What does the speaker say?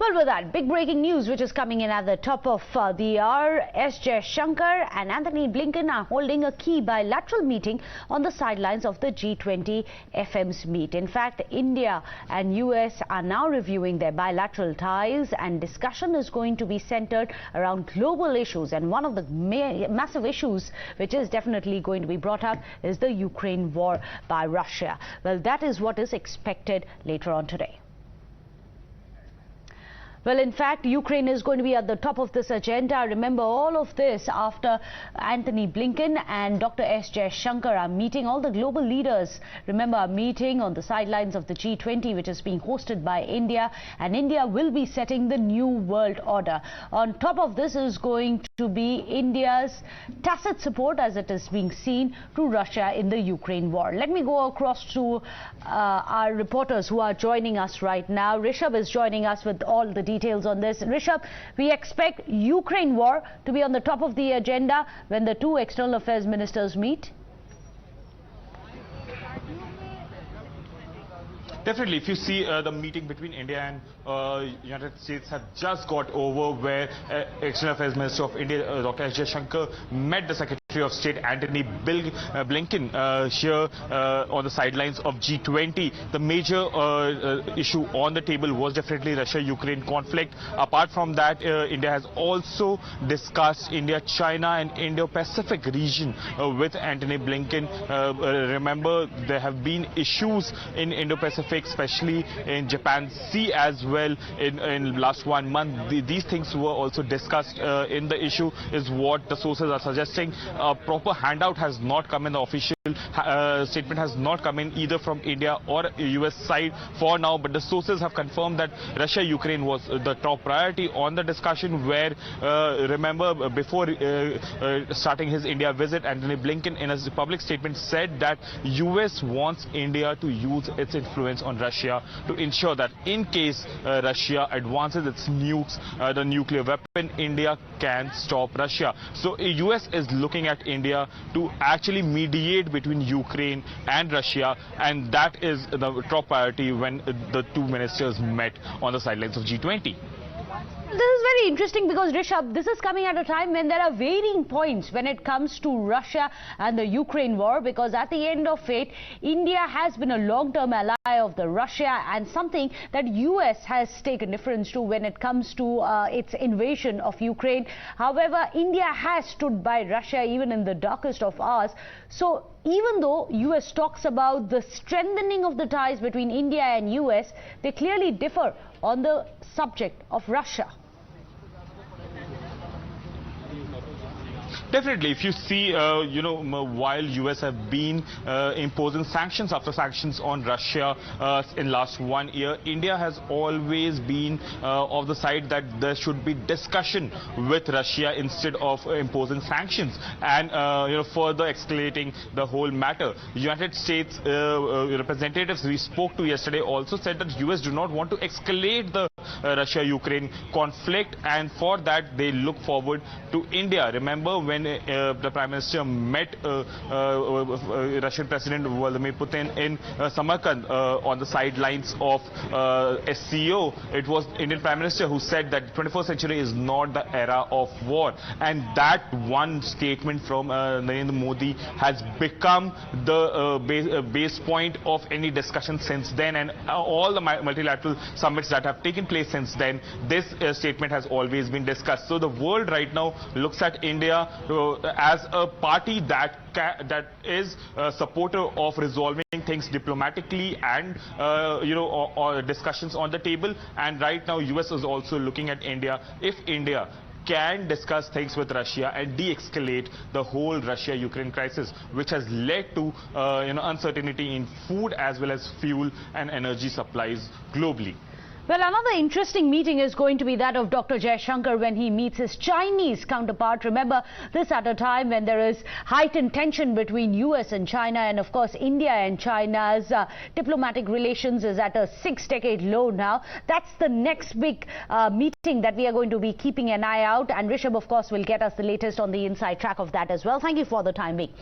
Well, with that, big breaking news which is coming in at the top of the hour. S Jaishankar and Antony Blinken are holding a key bilateral meeting on the sidelines of the G20 FM's meet. In fact, India and US are now reviewing their bilateral ties, and discussion is going to be centered around global issues. And one of the massive issues which is definitely going to be brought up is the Ukraine war by Russia. Well, that is what is expected later on today. Well, in fact, Ukraine is going to be at the top of this agenda. Remember, all of this after Antony Blinken and Dr. S Jaishankar are meeting. All the global leaders, remember, are meeting on the sidelines of the G20, which is being hosted by India. And India will be setting the new world order. On top of this is going to be India's tacit support, as it is being seen, to Russia in the Ukraine war. Let me go across to our reporters who are joining us right now. Rishabh is joining us with all the details on this. Rishabh, we expect Ukraine war to be on the top of the agenda when the two external affairs ministers meet. Definitely, if you see the meeting between India and United States have just got over, where External Affairs Minister of India, Dr. S Jaishankar, met the Secretary of State Antony Blinken here on the sidelines of G20. The major issue on the table was definitely Russia-Ukraine conflict. Apart from that, India has also discussed India-China and Indo-Pacific region with Antony Blinken. Remember, there have been issues in Indo-Pacific, especially in Japan Sea as well in last 1 month. These things were also discussed in the issue, is what the sources are suggesting. A proper handout has not come in. The official statement has not come in either from India or US side for now, but the sources have confirmed that Russia-Ukraine was the top priority on the discussion, where remember, before starting his India visit, Antony Blinken in his public statement said that US wants India to use its influence on Russia to ensure that in case Russia advances its nukes, the nuclear weapon, India can stop Russia. So US is looking at India to actually mediate between Ukraine and Russia, and that is the top priority when the two ministers met on the sidelines of G20. This is very interesting because, Rishabh, this is coming at a time when there are varying points when it comes to Russia and the Ukraine war, because at the end of it, India has been a long-term ally of the Russia and something that US has taken difference to when it comes to its invasion of Ukraine. However, India has stood by Russia even in the darkest of hours. So even though US talks about the strengthening of the ties between India and US, they clearly differ on the subject of Russia. Definitely, if you see, while US have been imposing sanctions after sanctions on Russia in last 1 year, India has always been of the side that there should be discussion with Russia instead of imposing sanctions and further escalating the whole matter. United States representatives we spoke to yesterday also said that US do not want to escalate the Russia-Ukraine conflict, and for that they look forward to India. Remember, when the Prime Minister met Russian President Vladimir Putin in Samarkand on the sidelines of SCO, it was Indian Prime Minister who said that 21st century is not the era of war, and that one statement from Narendra Modi has become the base point of any discussion since then, and all the multilateral summits that have taken place since then, this statement has always been discussed. So the world right now looks at India as a party that is a supporter of resolving things diplomatically and or discussions on the table. And right now US is also looking at India. If India can discuss things with Russia and de-escalate the whole Russia-Ukraine crisis, which has led to uncertainty in food as well as fuel and energy supplies globally. Well, another interesting meeting is going to be that of Dr. Jaishankar when he meets his Chinese counterpart. Remember, this at a time when there is heightened tension between US and China, and of course India and China's diplomatic relations is at a 6-decade low now. That's the next big meeting that we are going to be keeping an eye out, and Rishabh of course will get us the latest on the inside track of that as well. Thank you for the time being.